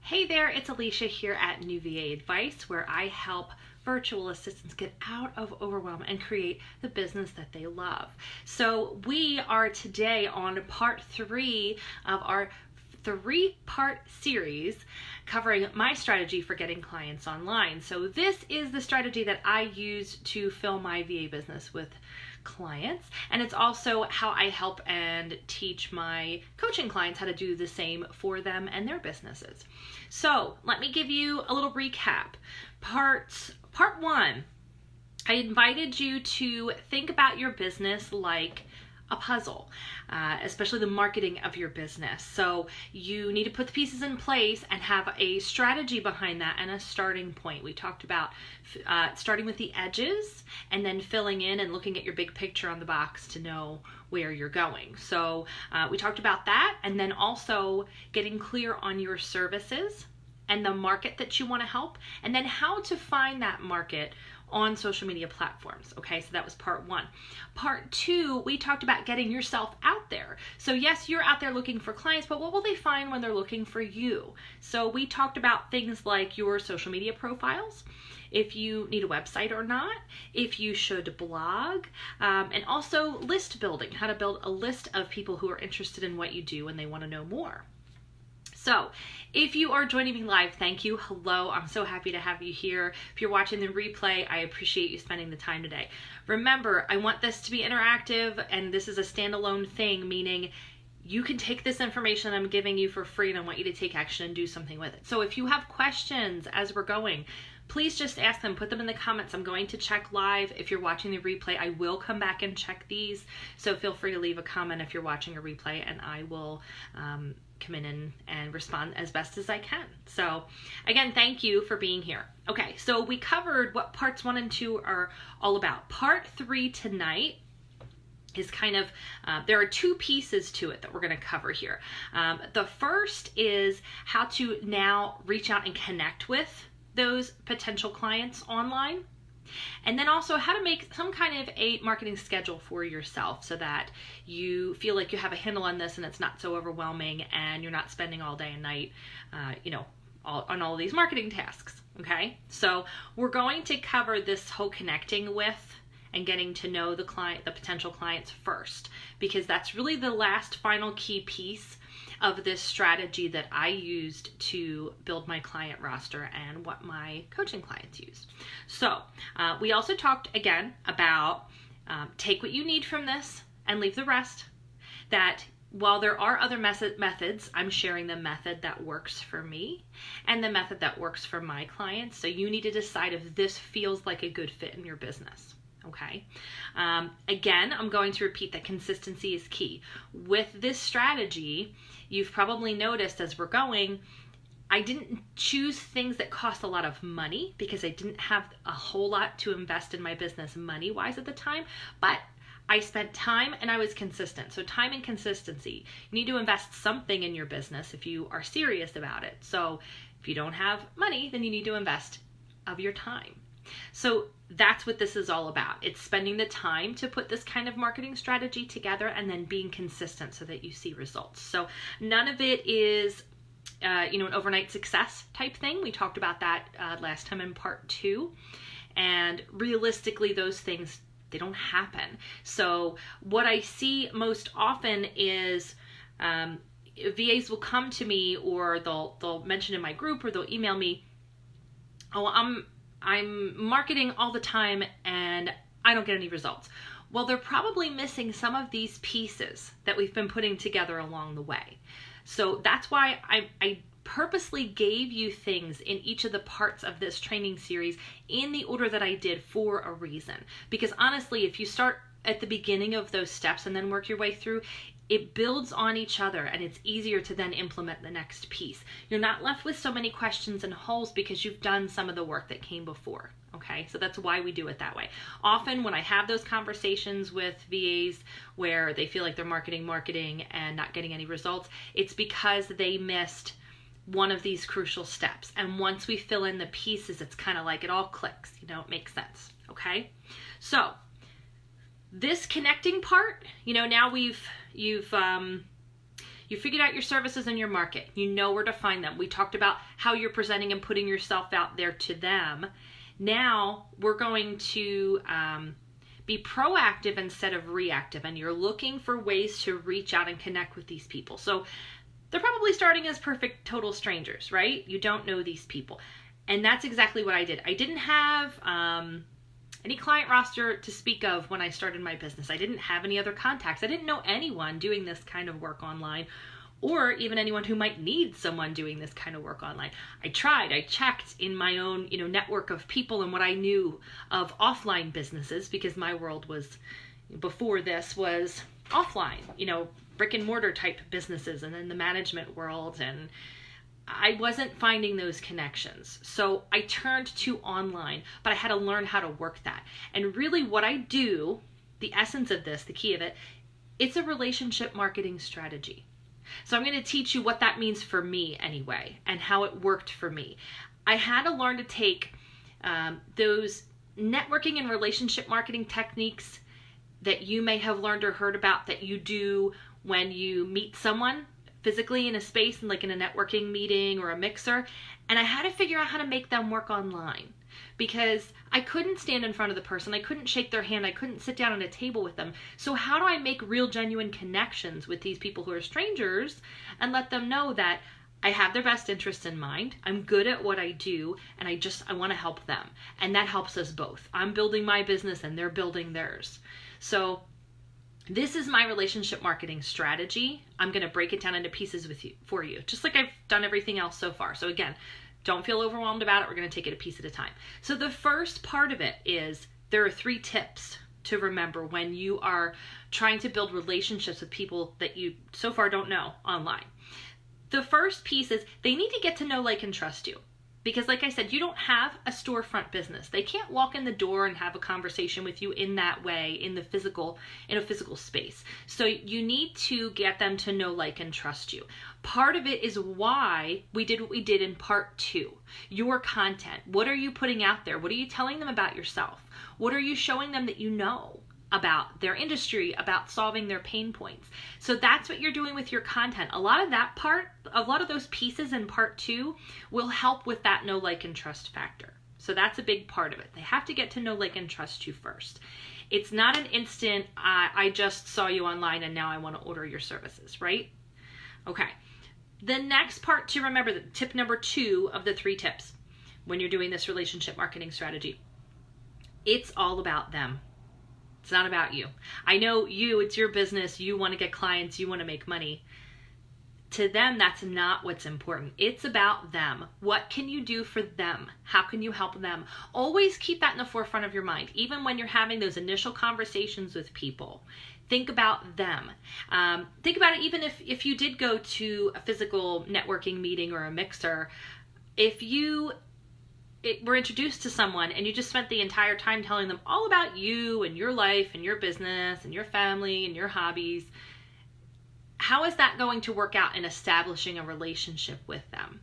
Hey there, it's Alicia here at New VA Advice, where I help virtual assistants get out of overwhelm and create the business that they love. So we are today on part 3 of our 3-part series covering my strategy for getting clients online. So this is the strategy that I use to fill my VA business with clients, and it's also how I help and teach my coaching clients how to do the same for them and their businesses. So let me give you a little recap. Part 1, I invited you to think about your business like a puzzle, especially the marketing of your business. So you need to put the pieces in place and have a strategy behind that and a starting point. We talked about starting with the edges and then filling in and looking at your big picture on the box to know where you're going. So we talked about that, and then also getting clear on your services and the market that you want to help, and then how to find that market on social media platforms. Okay, so that was part 1. Part 2, we talked about getting yourself out there. So yes, you're out there looking for clients, but what will they find when they're looking for you? So we talked about things like your social media profiles, if you need a website or not, if you should blog, and also list building, how to build a list of people who are interested in what you do and they want to know more. So if you are joining me live, thank you. Hello, I'm so happy to have you here. If you're watching the replay, I appreciate you spending the time today. Remember, I want this to be interactive, and this is a standalone thing, meaning you can take this information I'm giving you for free, and I want you to take action and do something with it. So if you have questions as we're going, please just ask them, put them in the comments. I'm going to check live. If you're watching the replay, I will come back and check these. So feel free to leave a comment if you're watching a replay, and I will come in and respond as best as I can. So again, thank you for being here. Okay, so we covered what parts 1 and 2 are all about. Part 3 tonight is kind of, there are 2 pieces to it that we're going to cover here. The first is how to now reach out and connect with those potential clients online. And then also how to make some kind of a marketing schedule for yourself so that you feel like you have a handle on this and it's not so overwhelming and you're not spending all day and night, on all of these marketing tasks. Okay, so we're going to cover this whole connecting with and getting to know the potential clients first, because that's really the last final key piece of this strategy that I used to build my client roster and what my coaching clients used. So we also talked again about take what you need from this and leave the rest. That while there are other methods, I'm sharing the method that works for me and the method that works for my clients. So you need to decide if this feels like a good fit in your business. Okay. Again, I'm going to repeat that consistency is key. With this strategy, you've probably noticed as we're going, I didn't choose things that cost a lot of money because I didn't have a whole lot to invest in my business money-wise at the time, but I spent time and I was consistent. So time and consistency. You need to invest something in your business if you are serious about it. So if you don't have money, then you need to invest of your time. So that's what this is all about. It's spending the time to put this kind of marketing strategy together and then being consistent so that you see results. So none of it is, an overnight success type thing. We talked about that last time in part 2. And realistically, those things, they don't happen. So what I see most often is VAs will come to me, or they'll mention in my group, or they'll email me, oh, I'm marketing all the time and I don't get any results. Well, they're probably missing some of these pieces that we've been putting together along the way. So that's why I purposely gave you things in each of the parts of this training series in the order that I did for a reason. Because honestly, if you start at the beginning of those steps and then work your way through, it builds on each other and it's easier to then implement the next piece. You're not left with so many questions and holes because you've done some of the work that came before. Okay, so that's why we do it that way. Often when I have those conversations with VAs where they feel like they're marketing and not getting any results, it's because they missed one of these crucial steps. And once we fill in the pieces, it's kind of like it all clicks, it makes sense. Okay, so this connecting part, now you've You figured out your services and your market. You know where to find them. We talked about how you're presenting and putting yourself out there to them. Now we're going to be proactive instead of reactive, and you're looking for ways to reach out and connect with these people. So they're probably starting as perfect total strangers, right? You don't know these people. And that's exactly what I did. I didn't have any client roster to speak of when I started my business. I didn't have any other contacts. I didn't know anyone doing this kind of work online, or even anyone who might need someone doing this kind of work online. I tried, I checked in my own, network of people and what I knew of offline businesses, because my world was, before this, was offline, brick and mortar type businesses, and then the management world, and I wasn't finding those connections. So I turned to online, but I had to learn how to work that. And really what I do, the essence of this, the key of it, it's a relationship marketing strategy. So I'm going to teach you what that means for me anyway, and how it worked for me. I had to learn to take those networking and relationship marketing techniques that you may have learned or heard about that you do when you meet someone physically in a space, like in a networking meeting or a mixer, and I had to figure out how to make them work online, because I couldn't stand in front of the person, I couldn't shake their hand, I couldn't sit down at a table with them. So how do I make real genuine connections with these people who are strangers and let them know that I have their best interests in mind, I'm good at what I do, and I want to help them. And that helps us both. I'm building my business and they're building theirs. So this is my relationship marketing strategy. I'm going to break it down into pieces for you, just like I've done everything else so far. So again, don't feel overwhelmed about it. We're going to take it a piece at a time. So the first part of it is there are 3 tips to remember when you are trying to build relationships with people that you so far don't know online. The first piece is they need to get to know, like, and trust you. Because like I said, you don't have a storefront business. They can't walk in the door and have a conversation with you in that way, in a physical space. So you need to get them to know, like, and trust you. Part of it is why we did what we did in part 2. Your content. What are you putting out there? What are you telling them about yourself? What are you showing them that you know about their industry, about solving their pain points? So that's what you're doing with your content. A lot of those pieces in part 2 will help with that know, like, and trust factor. So that's a big part of it. They have to get to know, like, and trust you first. It's not an instant, I just saw you online and now I want to order your services, right? Okay. The next part to remember, tip number 2 of the 3 tips when you're doing this relationship marketing strategy, it's all about them. It's not about you. I know it's your business. You want to get clients. You want to make money. To them, that's not what's important. It's about them. What can you do for them? How can you help them? Always keep that in the forefront of your mind. Even when you're having those initial conversations with people, think about them. Think about it even if you did go to a physical networking meeting or a mixer. If you were introduced to someone and you just spent the entire time telling them all about you and your life and your business and your family and your hobbies, how is that going to work out in establishing a relationship with them?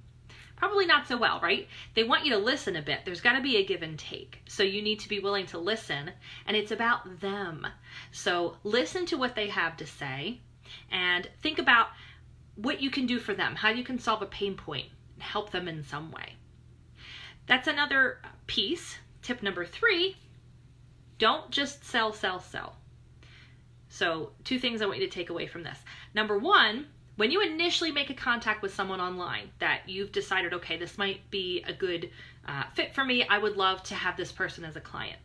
Probably not so well, right? They want you to listen a bit. There's got to be a give and take. So you need to be willing to listen, and it's about them. So listen to what they have to say and think about what you can do for them, how you can solve a pain point and help them in some way. That's another piece. Tip number 3, don't just sell. So 2 things I want you to take away from this. Number 1, when you initially make a contact with someone online that you've decided, okay, this might be a good fit for me, I would love to have this person as a client.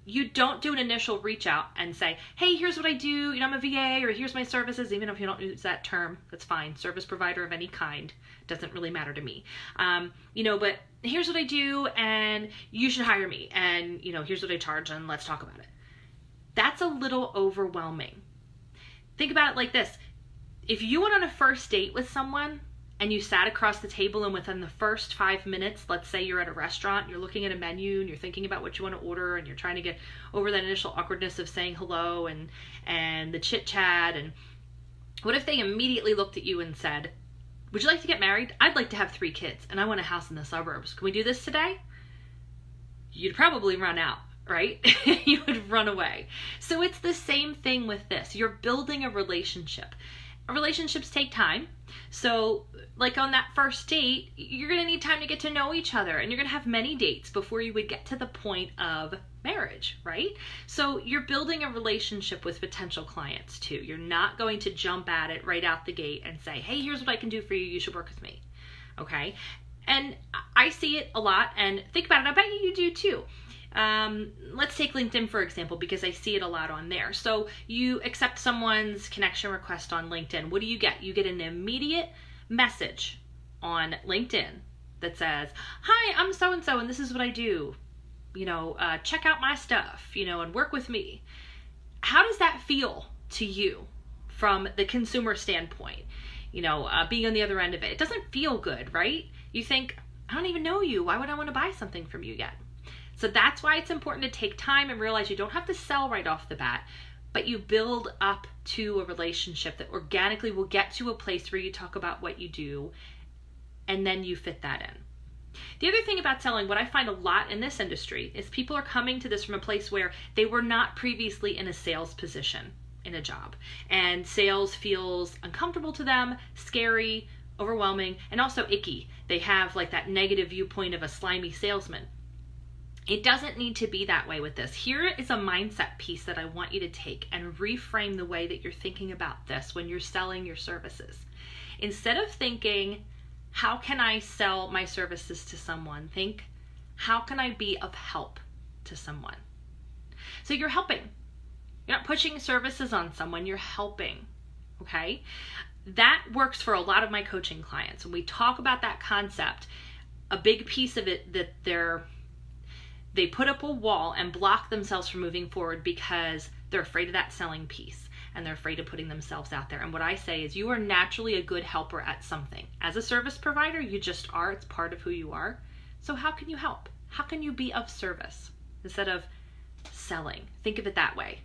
You don't do an initial reach out and say, hey, here's what I do, I'm a VA, or here's my services, even if you don't use that term, that's fine. Service provider of any kind, doesn't really matter to me. But here's what I do and you should hire me, and here's what I charge and let's talk about it. That's a little overwhelming. Think about it like this. If you went on a first date with someone and you sat across the table and within the first 5 minutes, let's say you're at a restaurant, you're looking at a menu and you're thinking about what you want to order and you're trying to get over that initial awkwardness of saying hello and the chit chat, and what if they immediately looked at you and said, would you like to get married? I'd like to have 3 kids and I want a house in the suburbs. Can we do this today? You'd probably run out, right? You would run away. So it's the same thing with this. You're building a relationship. relationships take time. So like on that first date, you're going to need time to get to know each other, and you're going to have many dates before you would get to the point of marriage, right? So you're building a relationship with potential clients too. You're not going to jump at it right out the gate and say, hey, here's what I can do for you. You should work with me. Okay. And I see it a lot, and think about it. I bet you do too. Let's take LinkedIn, for example, because I see it a lot on there. So you accept someone's connection request on LinkedIn. What do you get? You get an immediate message on LinkedIn that says, hi, I'm so-and-so, and this is what I do. Check out my stuff, and work with me. How does that feel to you from the consumer standpoint? Being on the other end of it. It doesn't feel good, right? You think, I don't even know you. Why would I want to buy something from you yet? So that's why it's important to take time and realize you don't have to sell right off the bat, but you build up to a relationship that organically will get to a place where you talk about what you do, and then you fit that in. The other thing about selling, what I find a lot in this industry, is people are coming to this from a place where they were not previously in a sales position in a job. And sales feels uncomfortable to them, scary, overwhelming, and also icky. They have like that negative viewpoint of a slimy salesman. It doesn't need to be that way with this. Here is a mindset piece that I want you to take and reframe the way that you're thinking about this when you're selling your services. Instead of thinking, how can I sell my services to someone? Think, how can I be of help to someone? So you're helping. You're not pushing services on someone, you're helping, okay? That works for a lot of my coaching clients. When we talk about that concept, a big piece of it that they put up a wall and block themselves from moving forward because they're afraid of that selling piece and they're afraid of putting themselves out there. And what I say is, you are naturally a good helper at something. As a service provider, you just are. It's part of who you are. So how can you help? How can you be of service instead of selling? Think of it that way,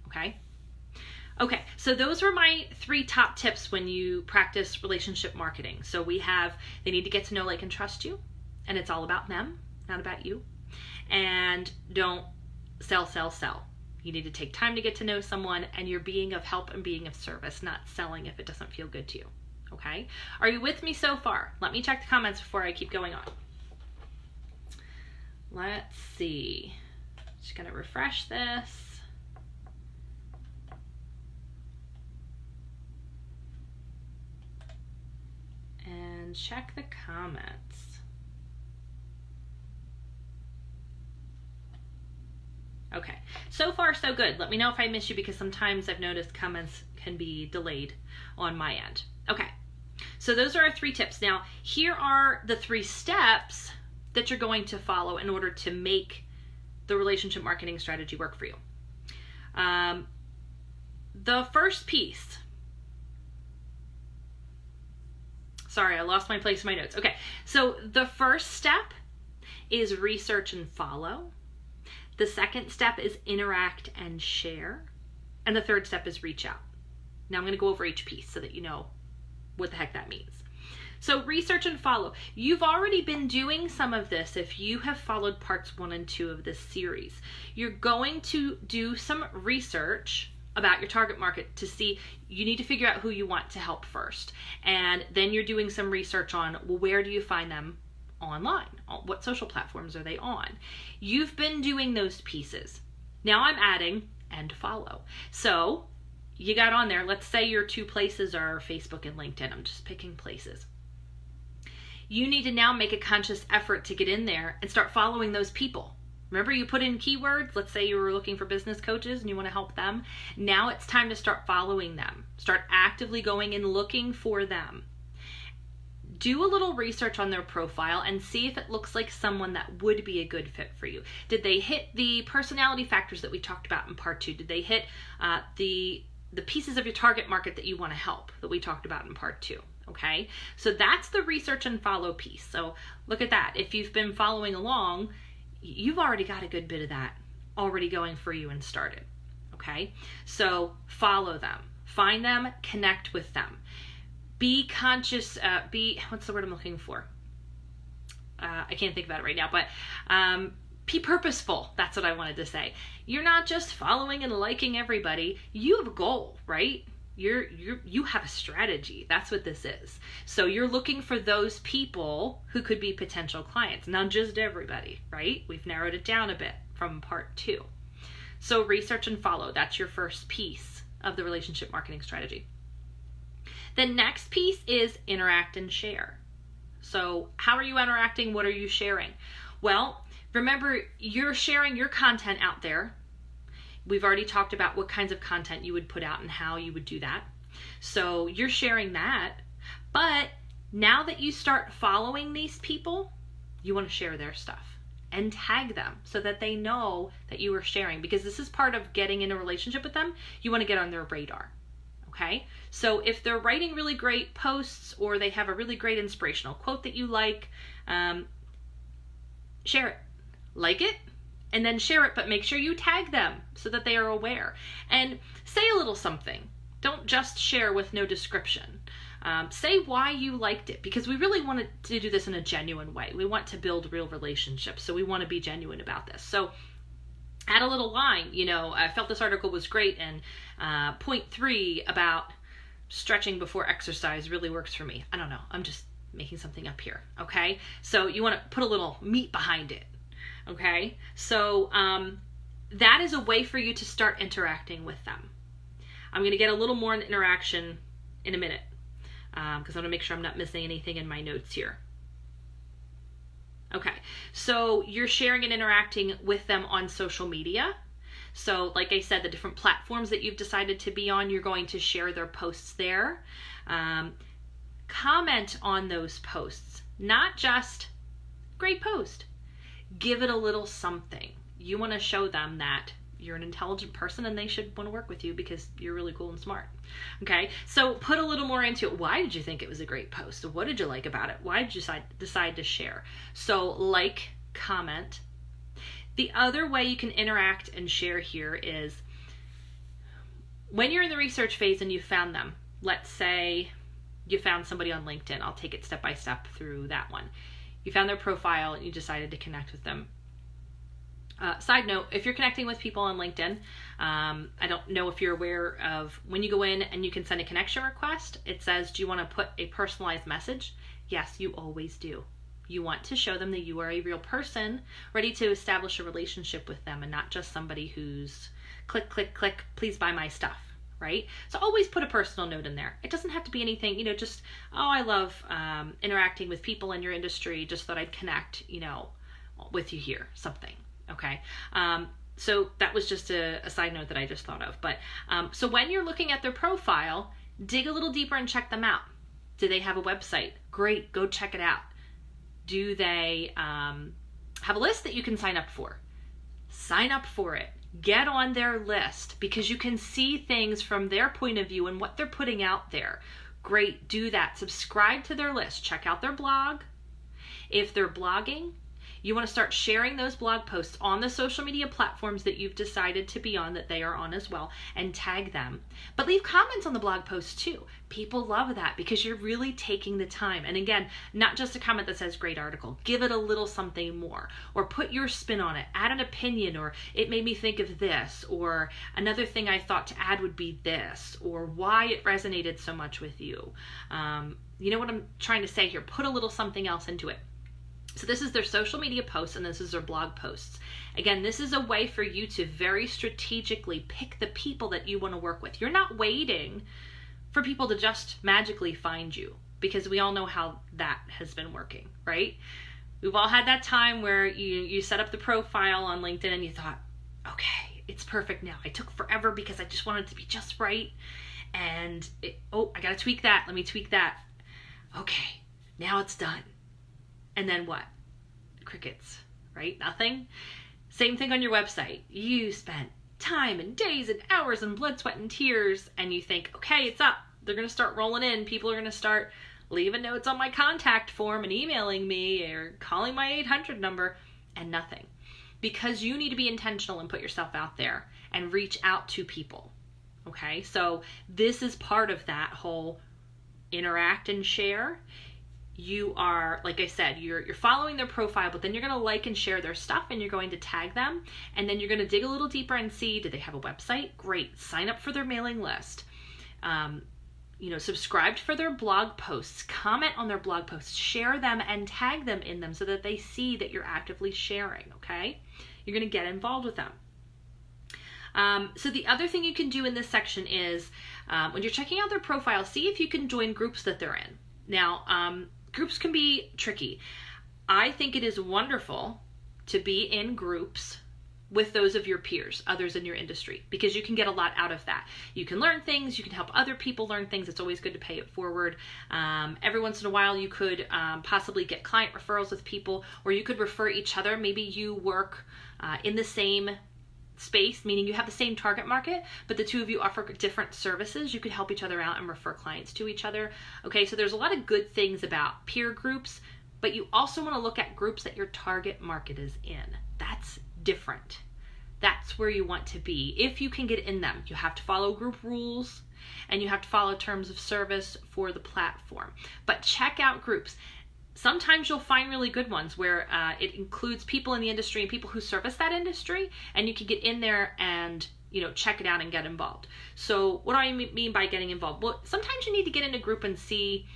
okay? Okay, so those were my 3 top tips when you practice relationship marketing. So we have, they need to get to know, like, and trust you, and it's all about them, not about you. And don't sell. You need to take time to get to know someone, and you're being of help and being of service, not selling if it doesn't feel good to you, okay? Are you with me so far? Let me check the comments before I keep going on. Let's see. Just gonna refresh this. And check the comments. Okay, so far so good. Let me know if I miss you, because sometimes I've noticed comments can be delayed on my end. Okay, so those are our 3 tips. Now, here are the 3 steps that you're going to follow in order to make the relationship marketing strategy work for you. The first piece, sorry, I lost my place in my notes. Okay, so the first step is research and follow. The second step is interact and share. And the third step is reach out. Now I'm going to go over each piece so that you know what the heck that means. So research and follow. You've already been doing some of this if you have followed parts 1 and 2 of this series. You're going to do some research about your target market to see, you need to figure out who you want to help first. And then you're doing some research on, well, where do you find them online? What social platforms are they on? You've been doing those pieces. Now I'm adding and follow. So you got on there, let's say your 2 places are Facebook and LinkedIn. I'm just picking places. You need to now make a conscious effort to get in there and start following those people. Remember, you put in keywords. Let's say you were looking for business coaches and you want to help them. Now it's time to start following them. Start actively going and looking for them. Do a little research on their profile and see if it looks like someone that would be a good fit for you. Did they hit the personality factors that we talked about in part 2? Did they hit the pieces of your target market that you want to help that we talked about in part 2? Okay, so that's the research and follow piece. So look at that. If you've been following along, you've already got a good bit of that already going for you and started. Okay, so follow them, find them, connect with them. Be conscious, what's the word I'm looking for? I can't think about it right now, but be purposeful. That's what I wanted to say. You're not just following and liking everybody. You have a goal, right? You have a strategy. That's what this is. So you're looking for those people who could be potential clients, not just everybody, right? We've narrowed it down a bit from part 2. So research and follow, that's your first piece of the relationship marketing strategy. The next piece is interact and share. So how are you interacting? What are you sharing? Well, remember, you're sharing your content out there. We've already talked about what kinds of content you would put out and how you would do that. So you're sharing that. But now that you start following these people, you want to share their stuff and tag them so that they know that you are sharing, because this is part of getting in a relationship with them. You want to get on their radar. Okay? So if they're writing really great posts or they have a really great inspirational quote that you like, share it. Like it. And then share it, but make sure you tag them so that they are aware. And say a little something. Don't just share with no description. Say why you liked it, because we really wanted to do this in a genuine way. We want to build real relationships, so we want to be genuine about this. So add a little line, I felt this article was great, and point 3 about stretching before exercise really works for me. I don't know. I'm just making something up here, okay? So you want to put a little meat behind it. Okay, so that is a way for you to start interacting with them. I'm going to get a little more in interaction in a minute because I want to make sure I'm not missing anything in my notes here. Okay, so you're sharing and interacting with them on social media. So like I said, the different platforms that you've decided to be on, you're going to share their posts there. Comment on those posts, not just great post. Give it a little something. You want to show them that you're an intelligent person and they should want to work with you because you're really cool and smart. Okay, so put a little more into it. Why did you think it was a great post? What did you like about it? Why did you decide to share? So like, comment. The other way you can interact and share here is when you're in the research phase and you found them. Let's say you found somebody on LinkedIn. I'll take it step by step through that one. You found their profile and you decided to connect with them. Side note, if you're connecting with people on LinkedIn, I don't know if you're aware of when you go in and you can send a connection request, it says, do you want to put a personalized message? Yes, you always do. You want to show them that you are a real person ready to establish a relationship with them and not just somebody who's click, click, click, please buy my stuff. Right? So always put a personal note in there. It doesn't have to be anything, just, oh, I love interacting with people in your industry. Just thought I'd connect, with you here, something. Okay. So that was just a side note that I just thought of. But so when you're looking at their profile, dig a little deeper and check them out. Do they have a website? Great. Go check it out. Do they have a list that you can sign up for? Sign up for it. Get on their list because you can see things from their point of view and what they're putting out there. Great, do that. Subscribe to their list. Check out their blog. If they're blogging, you want to start sharing those blog posts on the social media platforms that you've decided to be on, that they are on as well, and tag them. But leave comments on the blog posts too. People love that because you're really taking the time. And again, not just a comment that says great article. Give it a little something more, or put your spin on it. Add an opinion, or it made me think of this, or another thing I thought to add would be this, or why it resonated so much with you. You know what I'm trying to say here? Put a little something else into it. So this is their social media posts and this is their blog posts. Again, this is a way for you to very strategically pick the people that you want to work with. You're not waiting for people to just magically find you, because we all know how that has been working, right? We've all had that time where you set up the profile on LinkedIn and you thought, okay, it's perfect now. I took forever because I just wanted it to be just right. And I got to tweak that. Let me tweak that. Okay, now it's done. And then what? Crickets, right? Nothing. Same thing on your website. You spent time and days and hours and blood, sweat, and tears, and you think, okay, it's up. They're going to start rolling in. People are going to start leaving notes on my contact form and emailing me or calling my 800 number, and nothing. Because you need to be intentional and put yourself out there and reach out to people. Okay? So this is part of that whole interact and share. You are, like I said, you're following their profile, but then you're going to like and share their stuff, and you're going to tag them, and then you're going to dig a little deeper and see, do they have a website? Great. Sign up for their mailing list. subscribed for their blog posts, comment on their blog posts, share them and tag them in them so that they see that you're actively sharing, okay? You're going to get involved with them. So the other thing you can do in this section is when you're checking out their profile, see if you can join groups that they're in. Now, groups can be tricky. I think it is wonderful to be in groups with those of your peers, others in your industry, because you can get a lot out of that. You can learn things, you can help other people learn things. It's always good to pay it forward. Every once in a while you could possibly get client referrals with people, or you could refer each other. Maybe you work in the same space, meaning you have the same target market, but the two of you offer different services. You could help each other out and refer clients to each other. Okay, so there's a lot of good things about peer groups, but you also want to look at groups that your target market is in. That's different. That's where you want to be. If you can get in them, you have to follow group rules and you have to follow terms of service for the platform. But check out groups. Sometimes you'll find really good ones where it includes people in the industry and people who service that industry, and you can get in there and check it out and get involved. So what do I mean by getting involved? Well, sometimes you need to get in a group and see,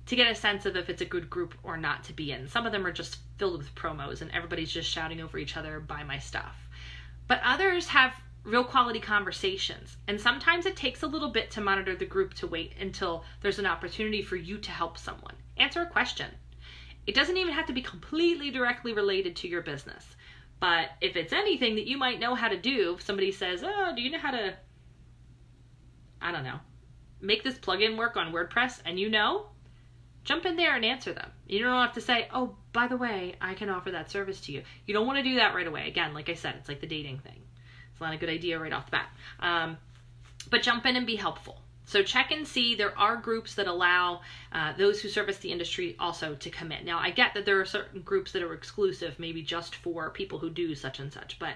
to get a sense of if it's a good group or not to be in. Some of them are just filled with promos and everybody's just shouting over each other, buy my stuff. But others have real quality conversations. And sometimes it takes a little bit to monitor the group to wait until there's an opportunity for you to help someone. Answer a question. It doesn't even have to be completely directly related to your business. But if it's anything that you might know how to do, if somebody says, oh, do you know how to, I don't know, make this plugin work on WordPress, and jump in there and answer them. You don't have to say, oh, by the way, I can offer that service to you. You don't want to do that right away. Again, like I said, it's like the dating thing. It's not a good idea right off the bat. But jump in and be helpful. So check and see. There are groups that allow those who service the industry also to come in. Now, I get that there are certain groups that are exclusive, maybe just for people who do such and such, but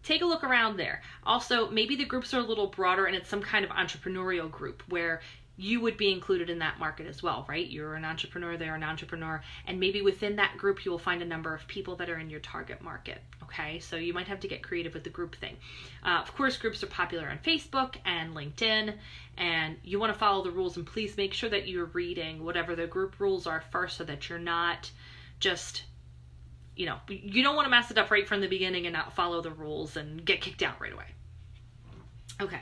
take a look around there. Also, maybe the groups are a little broader and it's some kind of entrepreneurial group where you would be included in that market as well, right? You're an entrepreneur, they're an entrepreneur, and maybe within that group you will find a number of people that are in your target market, okay? So you might have to get creative with the group thing. Of course, groups are popular on Facebook and LinkedIn, and you want to follow the rules, and please make sure that you're reading whatever the group rules are first so that you're not just, you don't want to mess it up right from the beginning and not follow the rules and get kicked out right away. Okay.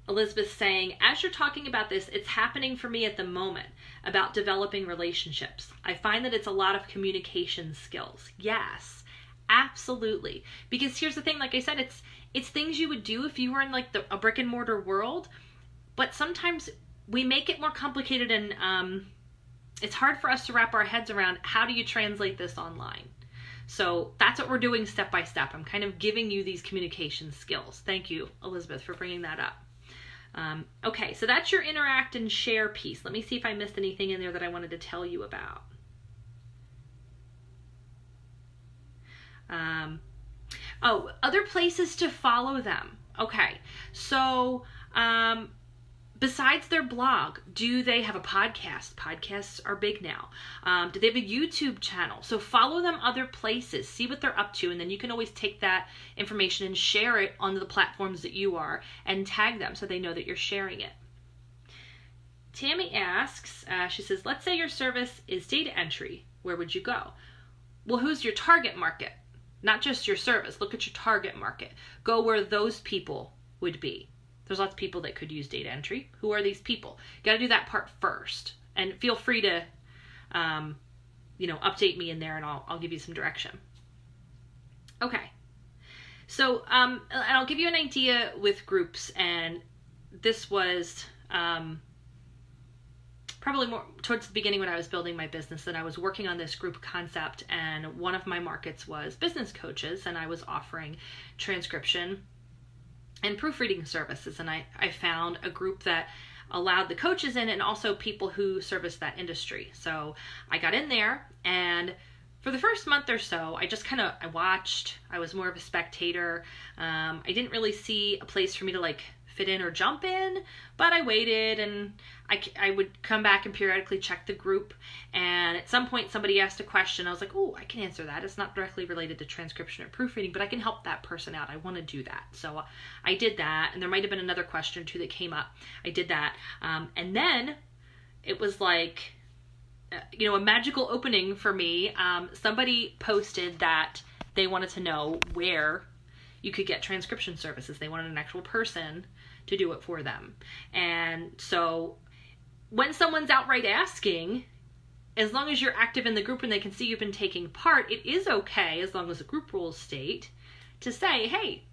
Elizabeth saying, as you're talking about this, it's happening for me at the moment about developing relationships. I find that it's a lot of communication skills. Yes, absolutely. Because here's the thing, like I said, it's things you would do if you were in like a brick and mortar world, but sometimes we make it more complicated and it's hard for us to wrap our heads around how do you translate this online. So that's what we're doing step by step. I'm kind of giving you these communication skills. Thank you, Elizabeth, for bringing that up. Okay, so that's your interact and share piece. Let me see if I missed anything in there that I wanted to tell you about. Other places to follow them. Okay, so besides their blog, do they have a podcast? Podcasts are big now. Do they have a YouTube channel? So follow them other places, see what they're up to, and then you can always take that information and share it on the platforms that you are and tag them so they know that you're sharing it. Tammy asks, she says, let's say your service is data entry. Where would you go? Well, who's your target market? Not just your service. Look at your target market. Go where those people would be. There's lots of people that could use data entry. Who are these people? You got to do that part first. And feel free to, update me in there and I'll give you some direction. Okay. So, and I'll give you an idea with groups. And this was probably more towards the beginning when I was building my business, and I was working on this group concept. And one of my markets was business coaches, and I was offering transcription and proofreading services, and I found a group that allowed the coaches in and also people who service that industry. So I got in there, and for the first month or so, I watched. I was more of a spectator. I didn't really see a place for me to like fit in or jump in, but I waited, and I would come back and periodically check the group, and at some point somebody asked a question. I was like, oh, I can answer that. It's not directly related to transcription or proofreading, but I can help that person out. I want to do that. So I did that, and there might have been another question or two that came up. I did that. And then it was like, a magical opening for me. Somebody posted that they wanted to know where you could get transcription services. They wanted an actual person to do it for them. And so when someone's outright asking, as long as you're active in the group and they can see you've been taking part, it is okay, as long as the group rules state, to say, hey,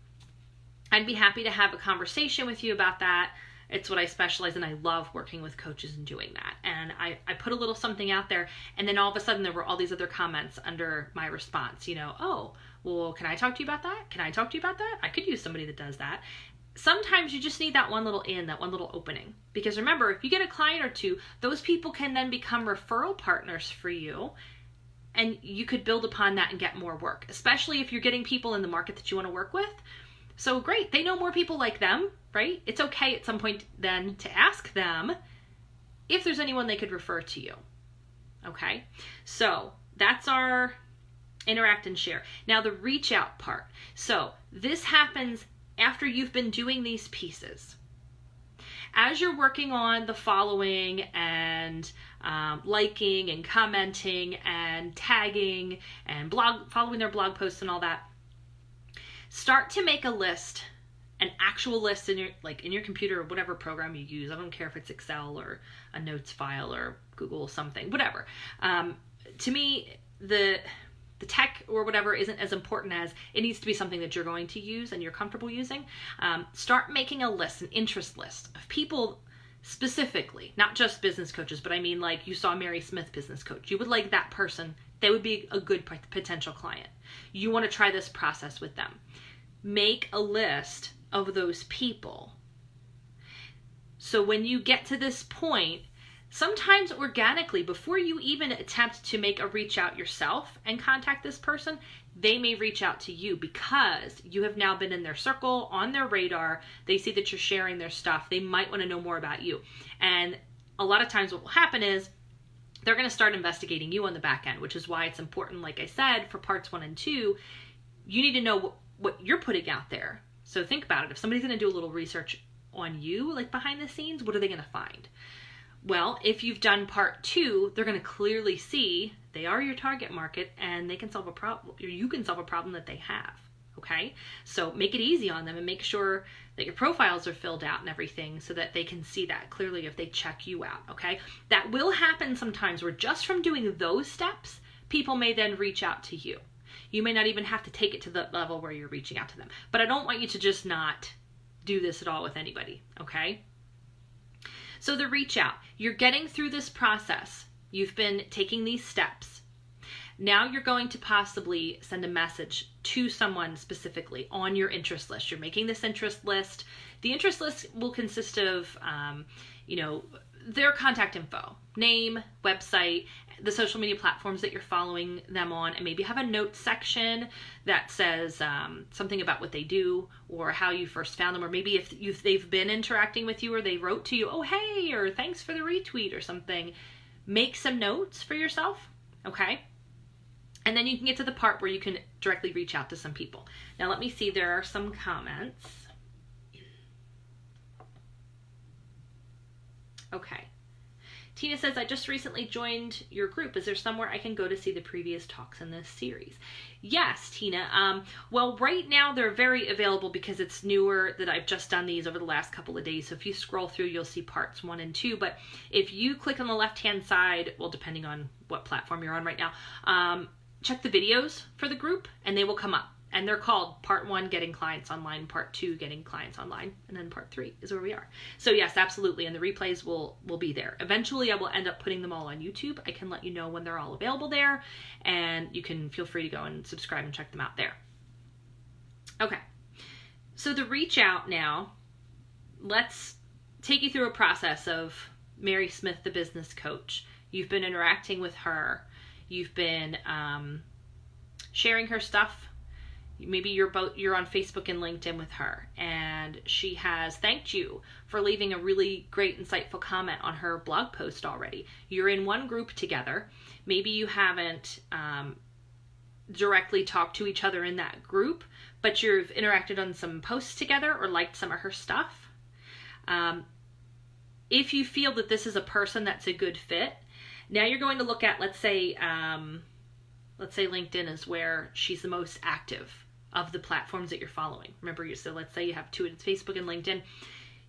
I'd be happy to have a conversation with you about that. It's what I specialize in. I love working with coaches and doing that. And I put a little something out there, and then all of a sudden there were all these other comments under my response, oh, well, can I talk to you about that? Can I talk to you about that? I could use somebody that does that. Sometimes you just need that one little that one little opening. Because remember, if you get a client or two, those people can then become referral partners for you, and you could build upon that and get more work, especially if you're getting people in the market that you want to work with. So great, they know more people like them, right? It's okay at some point then to ask them if there's anyone they could refer to you. Okay, so that's our interact and share. Now the reach out part. So this happens after you've been doing these pieces. As you're working on the following and liking and commenting and tagging and following their blog posts and all that, start to make a list, an actual list in your computer or whatever program you use. I don't care if it's Excel or a notes file or Google something, whatever. To me, the tech or whatever isn't as important as it needs to be something that you're going to use and you're comfortable using. Start making a list, an interest list of people specifically, not just business coaches, but I mean, like you saw Mary Smith business coach. You would like that person. They would be a good potential client. You want to try this process with them. Make a list of those people. So when you get to this point, sometimes organically, before you even attempt to make a reach out yourself and contact this person, they may reach out to you because you have now been in their circle, on their radar. They see that you're sharing their stuff. They might want to know more about you. And a lot of times what will happen is they're going to start investigating you on the back end, which is why it's important, like I said, for parts 1 and 2, you need to know what you're putting out there. So think about it. If somebody's going to do a little research on you, like behind the scenes, what are they going to find? Well, if you've done part 2, they're going to clearly see they are your target market and they can solve a problem, or you can solve a problem that they have. Okay? So make it easy on them and make sure that your profiles are filled out and everything so that they can see that clearly if they check you out. Okay? That will happen sometimes where just from doing those steps, people may then reach out to you. You may not even have to take it to the level where you're reaching out to them. But I don't want you to just not do this at all with anybody. Okay? So the reach out, you're getting through this process. You've been taking these steps. Now you're going to possibly send a message to someone specifically on your interest list. You're making this interest list. The interest list will consist of, their contact info, name, website, the social media platforms that you're following them on, and maybe have a notes section that says something about what they do or how you first found them, or maybe if they've been interacting with you or they wrote to you, oh, hey, or thanks for the retweet or something. Make some notes for yourself, okay? And then you can get to the part where you can directly reach out to some people. Now let me see, there are some comments. Okay. Tina says, I just recently joined your group. Is there somewhere I can go to see the previous talks in this series? Yes, Tina. Well, right now they're very available because it's newer that I've just done these over the last couple of days. So if you scroll through, you'll see parts 1 and 2. But if you click on the left-hand side, well, depending on what platform you're on right now, check the videos for the group and they will come up. And they're called part 1, getting clients online, part 2, getting clients online, and then part 3 is where we are. So yes, absolutely. And the replays will be there. Eventually I will end up putting them all on YouTube. I can let you know when they're all available there, and you can feel free to go and subscribe and check them out there. Okay. So the reach out now, let's take you through a process of Mary Smith, the business coach. You've been interacting with her. You've been sharing her stuff. Maybe you're on Facebook and LinkedIn with her, and she has thanked you for leaving a really great, insightful comment on her blog post already. You're in one group together. Maybe you haven't directly talked to each other in that group, but you've interacted on some posts together or liked some of her stuff. If you feel that this is a person that's a good fit, now you're going to look at, let's say LinkedIn is where she's the most active of the platforms that you're following. Remember, so let's say you have two, it's Facebook and LinkedIn.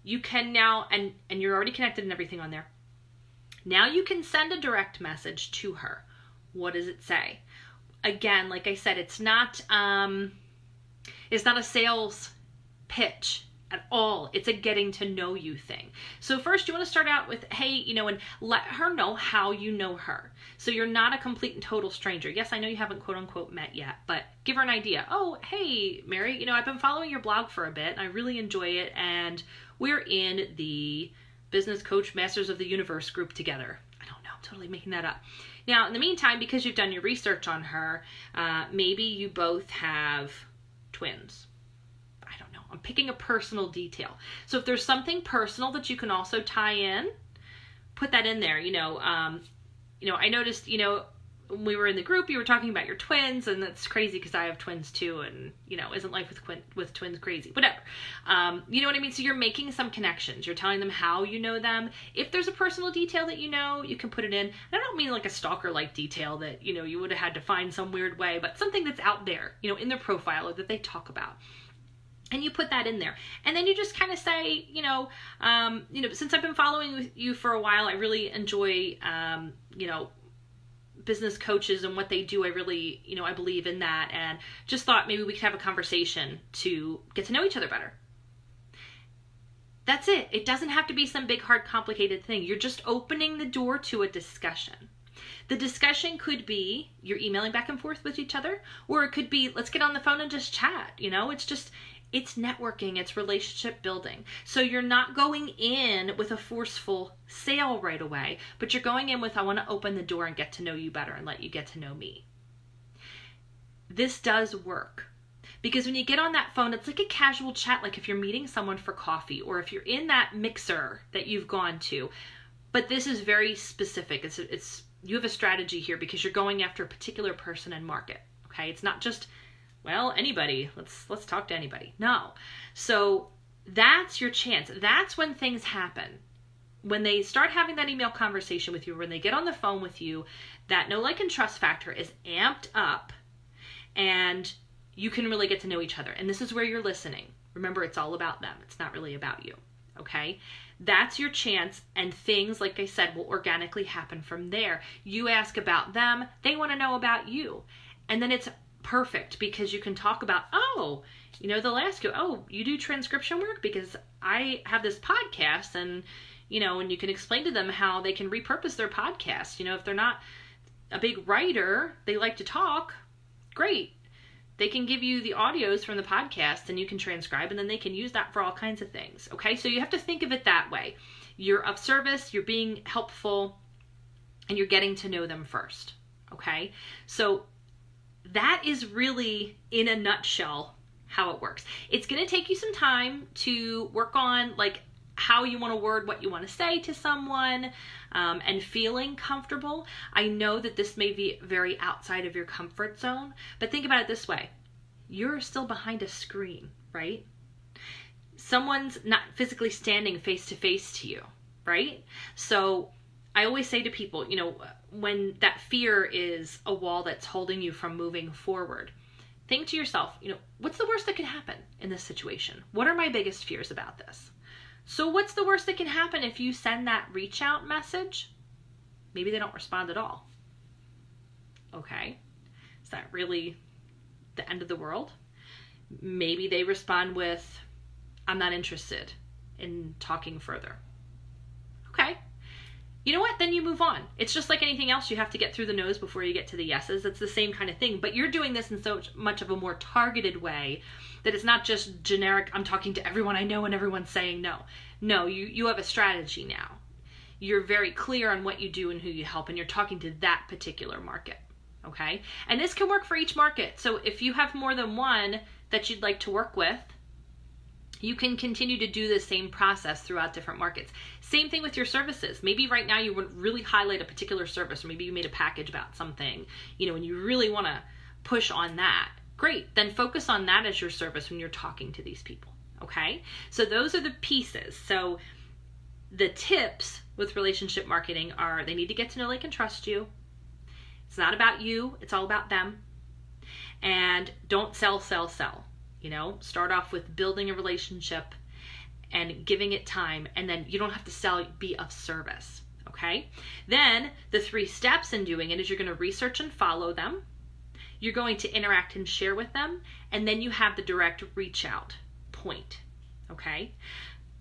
You can now, and you're already connected and everything on there. Now you can send a direct message to her. What does it say? Again, like I said, it's not a sales pitch at all. It's a getting to know you thing. So first you want to start out with, hey, and let her know how you know her. So you're not a complete and total stranger. Yes, I know you haven't quote unquote met yet, but give her an idea. Oh, hey, Mary, I've been following your blog for a bit and I really enjoy it. And we're in the Business Coach Masters of the Universe group together. I don't know, I'm totally making that up. Now, in the meantime, because you've done your research on her, maybe you both have twins. I don't know. I'm picking a personal detail. So if there's something personal that you can also tie in, put that in there. I noticed, when we were in the group, you were talking about your twins, and that's crazy because I have twins too, and, isn't life with twins crazy? Whatever. You know what I mean? So you're making some connections. You're telling them how you know them. If there's a personal detail that you can put it in. And I don't mean like a stalker-like detail that, you would have had to find some weird way, but something that's out there, in their profile or that they talk about. And you put that in there. And then you just kind of say, since I've been following you for a while, I really enjoy, business coaches and what they do. I really, I believe in that, and just thought maybe we could have a conversation to get to know each other better. That's it. It doesn't have to be some big, hard, complicated thing. You're just opening the door to a discussion. The discussion could be you're emailing back and forth with each other, or it could be let's get on the phone and just chat. It's networking, it's relationship building. So you're not going in with a forceful sale right away, but you're going in with, I want to open the door and get to know you better and let you get to know me. This does work. Because when you get on that phone, it's like a casual chat, like if you're meeting someone for coffee, or if you're in that mixer that you've gone to. But this is very specific. It's you have a strategy here because you're going after a particular person and market. Okay, it's not just anybody. Let's talk to anybody. No. So that's your chance. That's when things happen. When they start having that email conversation with you, when they get on the phone with you, that know, like, and trust factor is amped up, and you can really get to know each other. And this is where you're listening. Remember, it's all about them. It's not really about you. Okay? That's your chance, and things, like I said, will organically happen from there. You ask about them, they want to know about you. And then it's perfect because you can talk about, they'll ask you, you do transcription work? Because I have this podcast, and you can explain to them how they can repurpose their podcast. If they're not a big writer, they like to talk, great. They can give you the audios from the podcast and you can transcribe, and then they can use that for all kinds of things. Okay. So you have to think of it that way. You're of service, you're being helpful, and you're getting to know them first. Okay. So that is really, in a nutshell, how it works. It's going to take you some time to work on, like, how you want to word what you want to say to someone, and feeling comfortable. I know that this may be very outside of your comfort zone, but think about it this way. You're still behind a screen, right? Someone's not physically standing face to face to you, right? So I always say to people, when that fear is a wall that's holding you from moving forward, think to yourself, what's the worst that could happen in this situation? What are my biggest fears about this? So what's the worst that can happen if you send that reach out message? Maybe they don't respond at all. Okay. Is that really the end of the world? Maybe they respond with, I'm not interested in talking further. Okay. You know what? Then you move on. It's just like anything else. You have to get through the no's before you get to the yeses. It's the same kind of thing, but you're doing this in so much of a more targeted way that it's not just generic, I'm talking to everyone I know and everyone's saying no. No, you have a strategy now. You're very clear on what you do and who you help, and you're talking to that particular market. okay? And this can work for each market. So if you have more than one that you'd like to work with, you can continue to do the same process throughout different markets. Same thing with your services. Maybe right now you would really highlight a particular service, or maybe you made a package about something, and you really want to push on that. Great, then focus on that as your service when you're talking to these people, okay? So those are the pieces. So the tips with relationship marketing are they need to get to know, like, and trust you. It's not about you, it's all about them. And don't sell. Start off with building a relationship and giving it time, and then you don't have to sell, be of service, okay? Then the 3 steps in doing it is you're going to research and follow them. You're going to interact and share with them, and then you have the direct reach out point, okay?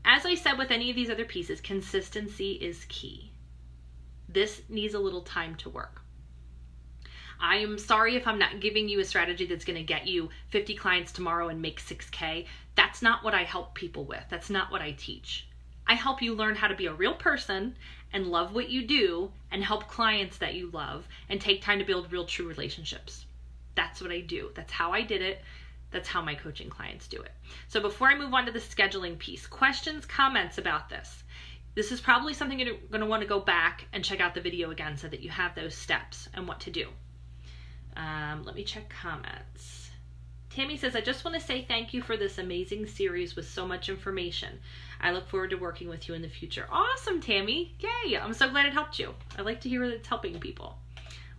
As I said with any of these other pieces, consistency is key. This needs a little time to work. I am sorry if I'm not giving you a strategy that's going to get you 50 clients tomorrow and make 6K. That's not what I help people with. That's not what I teach. I help you learn how to be a real person and love what you do and help clients that you love and take time to build real, true relationships. That's what I do. That's how I did it. That's how my coaching clients do it. So before I move on to the scheduling piece, questions, comments about this. This is probably something you're going to want to go back and check out the video again so that you have those steps and what to do. Let me check comments. Tammy says, I just want to say thank you for this amazing series with so much information. I look forward to working with you in the future. Awesome, Tammy. Yay. I'm so glad it helped you. I like to hear that it's helping people.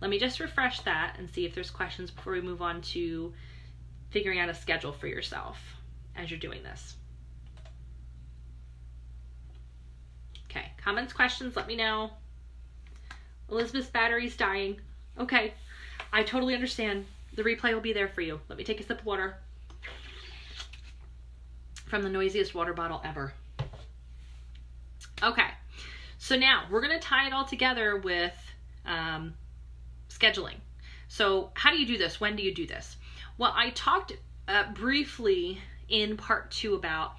Let me just refresh that and see if there's questions before we move on to figuring out a schedule for yourself as you're doing this. Okay, comments, questions, let me know. Elizabeth's battery's dying. Okay, I totally understand. The replay will be there for you. Let me take a sip of water from the noisiest water bottle ever. Okay, so now we're going to tie it all together with scheduling. So how do you do this? When do you do this? Well, I talked briefly in part 2 about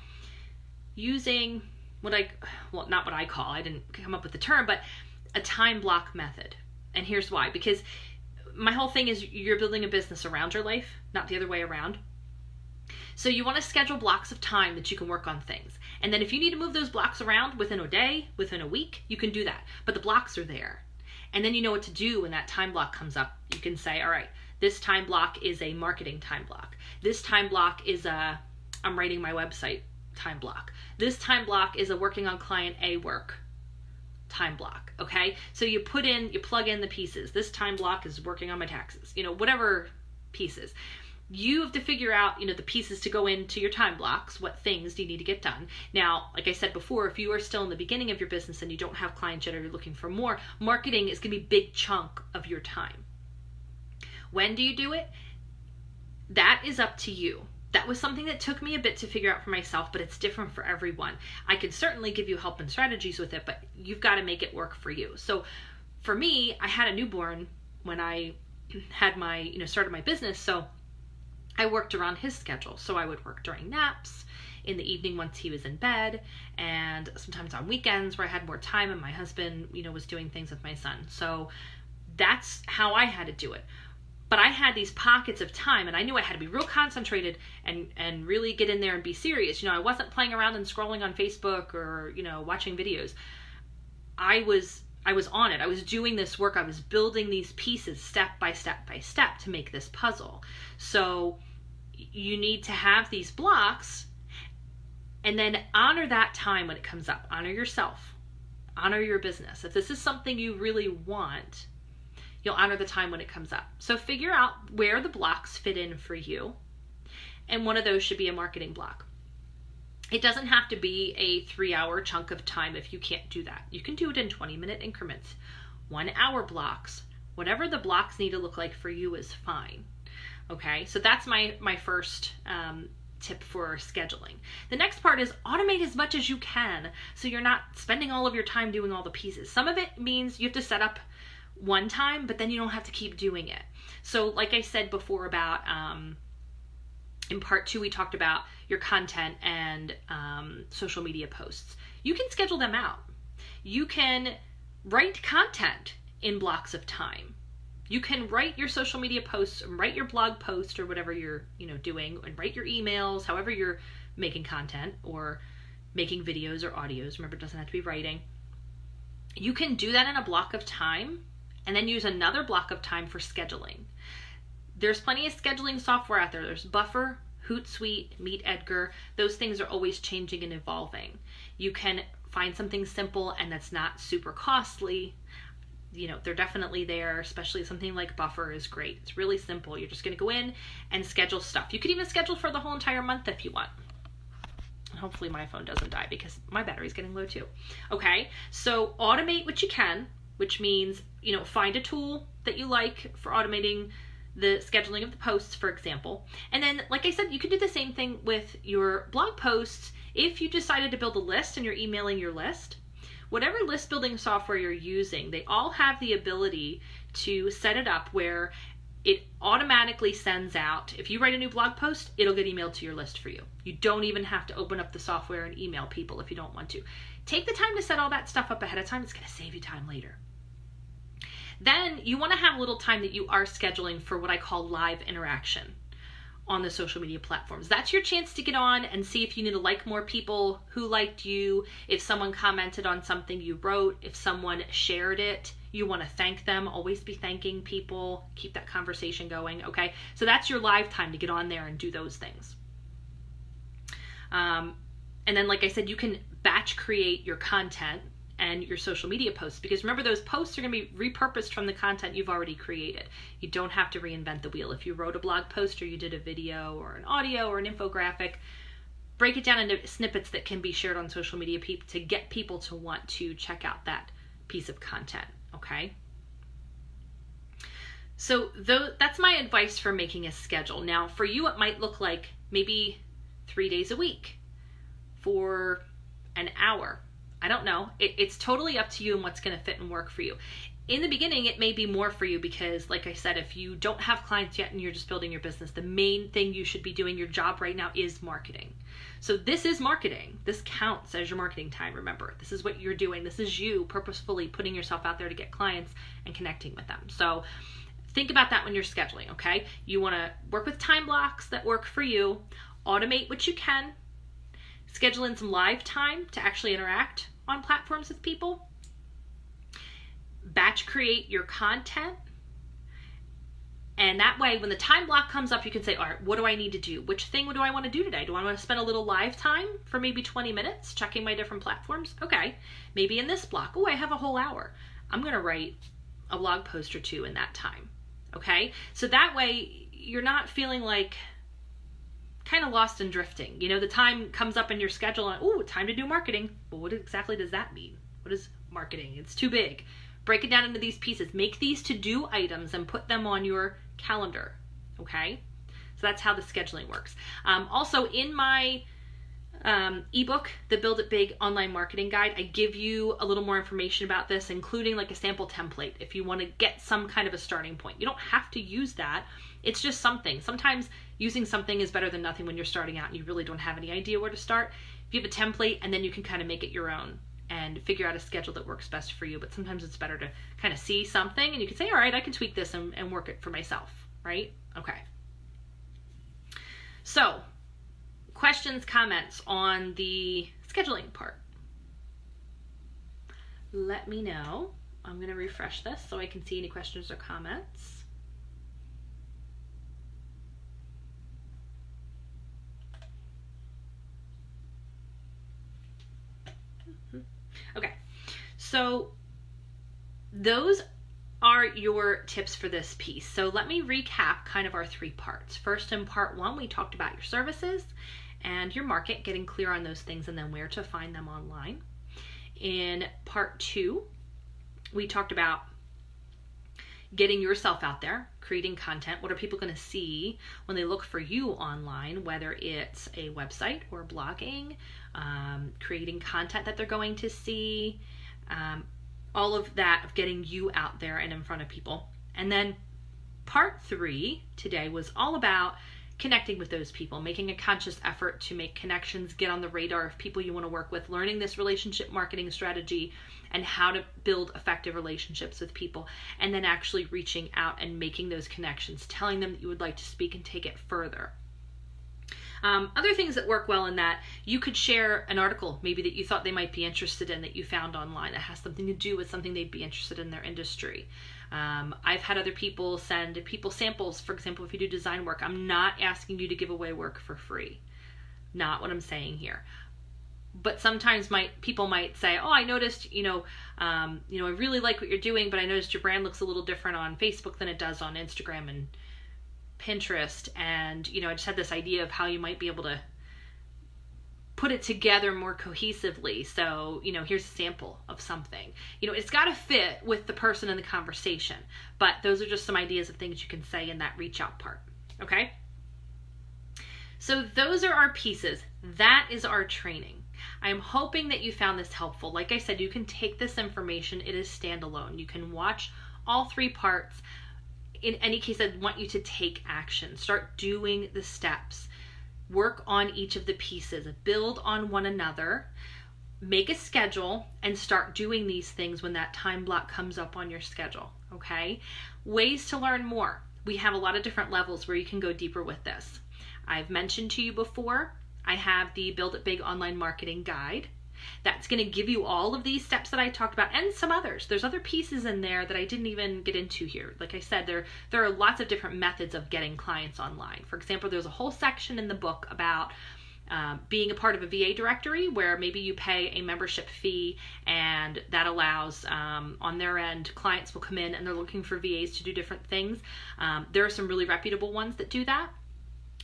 using not what I call, I didn't come up with the term, but a time block method. And here's why. Because my whole thing is you're building a business around your life, not the other way around. So you want to schedule blocks of time that you can work on things. And then if you need to move those blocks around within a day, within a week, you can do that. But the blocks are there. And then you know what to do when that time block comes up. You can say, all right, this time block is a marketing time block. This time block is a I'm writing my website time block. This time block is a working on client A work time block, okay? So you plug in the pieces. This time block is working on my taxes, whatever pieces. You have to figure out, the pieces to go into your time blocks. What things do you need to get done? Now, like I said before, if you are still in the beginning of your business and you don't have clients yet or you're looking for more, marketing is going to be a big chunk of your time. When do you do it? That is up to you. That was something that took me a bit to figure out for myself, but it's different for everyone. I can certainly give you help and strategies with it, but you've got to make it work for you. So for me, I had a newborn when I had my, started my business. So I worked around his schedule. So I would work during naps, in the evening once he was in bed, and sometimes on weekends where I had more time and my husband, was doing things with my son. So that's how I had to do it. But I had these pockets of time and I knew I had to be real concentrated and really get in there and be serious. I wasn't playing around and scrolling on Facebook or, watching videos. I was on it. I was doing this work. I was building these pieces step by step by step to make this puzzle. So you need to have these blocks and then honor that time when it comes up. Honor yourself. Honor your business. If this is something you really want, you'll honor the time when it comes up. So figure out where the blocks fit in for you. And one of those should be a marketing block. It doesn't have to be a 3-hour chunk of time if you can't do that. You can do it in 20-minute increments, 1-hour blocks. Whatever the blocks need to look like for you is fine. Okay, so that's my first tip for scheduling. The next part is automate as much as you can so you're not spending all of your time doing all the pieces. Some of it means you have to set up one time, but then you don't have to keep doing it. So like I said before about, in part 2, we talked about your content and social media posts. You can schedule them out. You can write content in blocks of time. You can write your social media posts, write your blog post or whatever you're, doing, and write your emails, however you're making content or making videos or audios. Remember, it doesn't have to be writing. You can do that in a block of time and then use another block of time for scheduling. There's plenty of scheduling software out there. There's Buffer, Hootsuite, MeetEdgar. Those things are always changing and evolving. You can find something simple and that's not super costly. They're definitely there, especially something like Buffer is great. It's really simple. You're just going to go in and schedule stuff. You could even schedule for the whole entire month if you want. Hopefully my phone doesn't die because my battery's getting low too. Okay, so automate what you can, which means, find a tool that you like for automating the scheduling of the posts, for example. And then, like I said, you can do the same thing with your blog posts. If you decided to build a list and you're emailing your list, whatever list building software you're using, they all have the ability to set it up where it automatically sends out. If you write a new blog post, it'll get emailed to your list for you. You don't even have to open up the software and email people if you don't want to. Take the time to set all that stuff up ahead of time. It's going to save you time later. Then you want to have a little time that you are scheduling for what I call live interaction on the social media platforms. That's your chance to get on and see if you need to like more people who liked you, if someone commented on something you wrote, if someone shared it, you want to thank them. Always be thanking people. Keep that conversation going, okay? So that's your live time to get on there and do those things. And then, like I said, you can batch create your content and your social media posts, because remember, those posts are going to be repurposed from the content you've already created. You don't have to reinvent the wheel. If you wrote a blog post or you did a video or an audio or an infographic, break it down into snippets that can be shared on social media to get people to want to check out that piece of content, okay? So that's my advice for making a schedule. Now, for you, it might look like maybe 3 days a week for an hour. I don't know. It's totally up to you and what's going to fit and work for you. In the beginning, it may be more for you because, like I said, if you don't have clients yet and you're just building your business, the main thing you should be doing, your job right now, is marketing. So this is marketing. This counts as your marketing time, remember. This is what you're doing. This is you purposefully putting yourself out there to get clients and connecting with them. So think about that when you're scheduling, okay? You want to work with time blocks that work for you. Automate what you can. Schedule in some live time to actually interact on platforms with people. Batch create your content. And that way, when the time block comes up, you can say, all right, what do I need to do? Which thing do I want to do today? Do I want to spend a little live time for maybe 20 minutes checking my different platforms? Okay. Maybe in this block, oh, I have a whole hour. I'm going to write a blog post or two in that time. Okay. So that way, you're not feeling like kind of lost and drifting. The time comes up in your schedule and, oh, time to do marketing. Well, what exactly does that mean? What is marketing? It's too big. Break it down into these pieces. Make these to-do items and put them on your calendar, okay? So that's how the scheduling works. Also, in my ebook, the Build It Big Online Marketing Guide, I give you a little more information about this, including like a sample template if you want to get some kind of a starting point. You don't have to use that. It's just something. Sometimes using something is better than nothing when you're starting out and you really don't have any idea where to start. If you have a template, and then you can kind of make it your own and figure out a schedule that works best for you. But sometimes it's better to kind of see something and you can say, all right, I can tweak this and work it for myself, right? Okay. So, questions, comments on the scheduling part? Let me know. I'm going to refresh this so I can see any questions or comments. Okay, so those are your tips for this piece. So let me recap kind of our 3 parts. First, in part 1, we talked about your services and your market, getting clear on those things and then where to find them online. In part 2, we talked about getting yourself out there, creating content. What are people going to see when they look for you online, whether it's a website or blogging, creating content that they're going to see, all of that of getting you out there and in front of people. And then part 3 today was all about connecting with those people, making a conscious effort to make connections, get on the radar of people you want to work with, learning this relationship marketing strategy and how to build effective relationships with people, and then actually reaching out and making those connections, telling them that you would like to speak and take it further. Other things that work well in that, you could share an article maybe that you thought they might be interested in that you found online that has something to do with something they'd be interested in their industry. I've had other people send people samples. For example, if you do design work, I'm not asking you to give away work for free. Not what I'm saying here. But sometimes people might say, oh, I noticed, I really like what you're doing, but I noticed your brand looks a little different on Facebook than it does on Instagram and Pinterest, and I just had this idea of how you might be able to put it together more cohesively. So here's a sample of something. It's got to fit with the person in the conversation, but those are just some ideas of things you can say in that reach out part. Okay, so those are our pieces. That is our training. I am hoping that you found this helpful. Like I said, you can take this information. It is standalone. You can watch all 3 parts. In any case, I want you to take action. Start doing the steps. Work on each of the pieces. Build on one another. Make a schedule and start doing these things when that time block comes up on your schedule. Okay? Ways to learn more. We have a lot of different levels where you can go deeper with this. I've mentioned to you before, I have the Build It Big Online Marketing Guide. That's going to give you all of these steps that I talked about and some others. There's other pieces in there that I didn't even get into here. Like I said, there are lots of different methods of getting clients online. For example, there's a whole section in the book about being a part of a VA directory where maybe you pay a membership fee, and that allows on their end, clients will come in and they're looking for VAs to do different things. There are some really reputable ones that do that.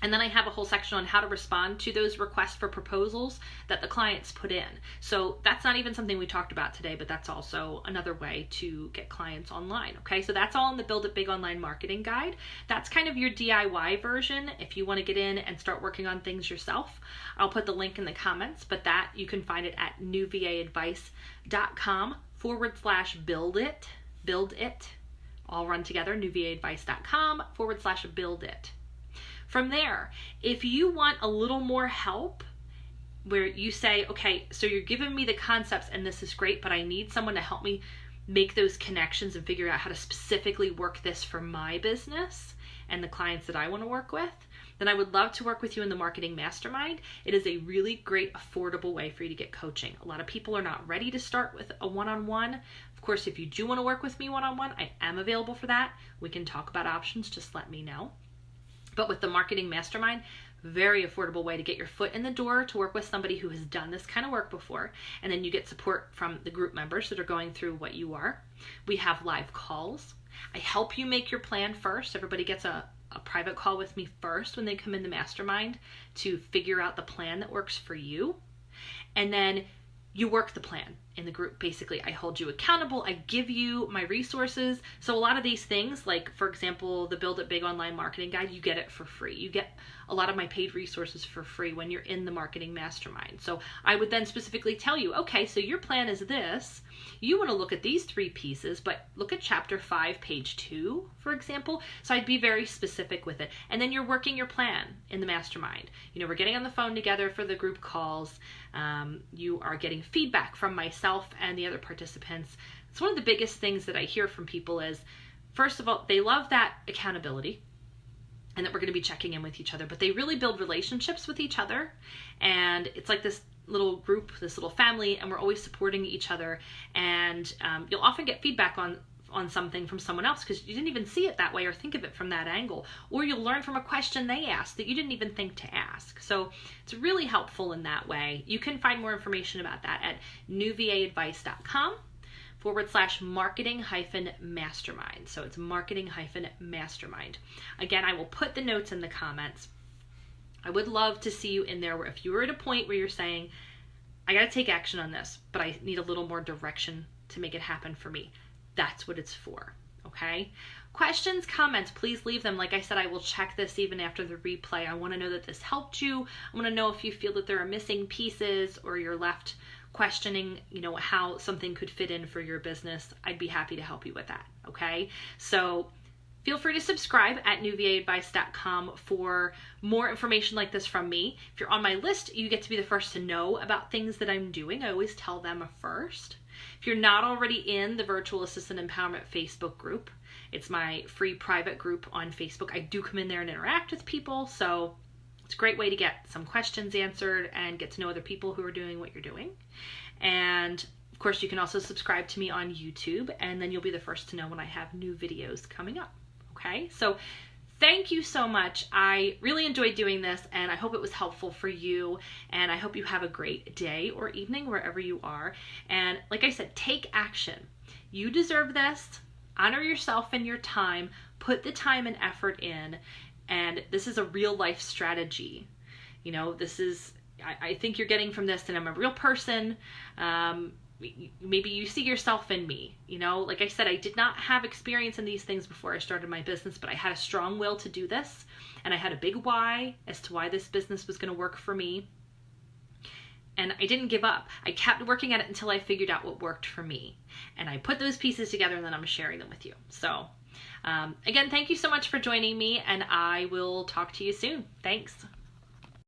And then I have a whole section on how to respond to those requests for proposals that the clients put in. So that's not even something we talked about today, but that's also another way to get clients online. Okay, so that's all in the Build It Big Online Marketing Guide. That's kind of your DIY version if you want to get in and start working on things yourself. I'll put the link in the comments, but that you can find it at newvaadvice.com/build it. Build it. All run together, newvaadvice.com/build it. From there, if you want a little more help where you say, okay, so you're giving me the concepts and this is great, but I need someone to help me make those connections and figure out how to specifically work this for my business and the clients that I want to work with, then I would love to work with you in the Marketing Mastermind. It is a really great, affordable way for you to get coaching. A lot of people are not ready to start with a one-on-one. Of course, if you do want to work with me one-on-one, I am available for that. We can talk about options, just let me know. But with the Marketing Mastermind, very affordable way to get your foot in the door to work with somebody who has done this kind of work before. And then you get support from the group members that are going through what you are. We have live calls. I help you make your plan first. Everybody gets a private call with me first when they come in the mastermind to figure out the plan that works for you. And then you work the plan in the group. Basically, I hold you accountable. I give you my resources. So a lot of these things, like for example, the Build It Big Online Marketing Guide, you get it for free. You get a lot of my paid resources for free when you're in the Marketing Mastermind. So I would then specifically tell you, okay, so your plan is this. You want to look at these 3 pieces, but look at chapter 5, page 2, for example. So I'd be very specific with it. And then you're working your plan in the mastermind. We're getting on the phone together for the group calls. You are getting feedback from myself and the other participants. It's one of the biggest things that I hear from people is, first of all, they love that accountability and that we're going to be checking in with each other, but they really build relationships with each other. And it's like this little group, this little family, and we're always supporting each other. And you'll often get feedback on something from someone else because you didn't even see it that way or think of it from that angle. Or you'll learn from a question they asked that you didn't even think to ask. So it's really helpful in that way. You can find more information about that at newvaadvice.com/marketing-mastermind. So it's marketing-mastermind. Again, I will put the notes in the comments. I would love to see you in there where if you were at a point where you're saying, I got to take action on this, but I need a little more direction to make it happen for me. That's what it's for, okay? Questions, comments, please leave them. Like I said, I will check this even after the replay. I want to know that this helped you. I want to know if you feel that there are missing pieces or you're left questioning, how something could fit in for your business. I'd be happy to help you with that, okay? So feel free to subscribe at newvaadvice.com for more information like this from me. If you're on my list, you get to be the first to know about things that I'm doing. I always tell them first. If you're not already in the Virtual Assistant Empowerment Facebook group, it's my free private group on Facebook. I do come in there and interact with people, so it's a great way to get some questions answered and get to know other people who are doing what you're doing. And of course, you can also subscribe to me on YouTube, and then you'll be the first to know when I have new videos coming up. Okay, so thank you so much. I really enjoyed doing this, and I hope it was helpful for you, and I hope you have a great day or evening wherever you are. And like I said, take action. You deserve this. Honor yourself and your time. Put the time and effort in, and this is a real life strategy. You know, this is, I think you're getting from this that I'm a real person. Maybe you see yourself in me. You know, like I said, I did not have experience in these things before I started my business, but I had a strong will to do this, and I had a big why as to why this business was going to work for me. And I didn't give up. I kept working at it until I figured out what worked for me. And I put those pieces together, and then I'm sharing them with you. So again, thank you so much for joining me, and I will talk to you soon. Thanks.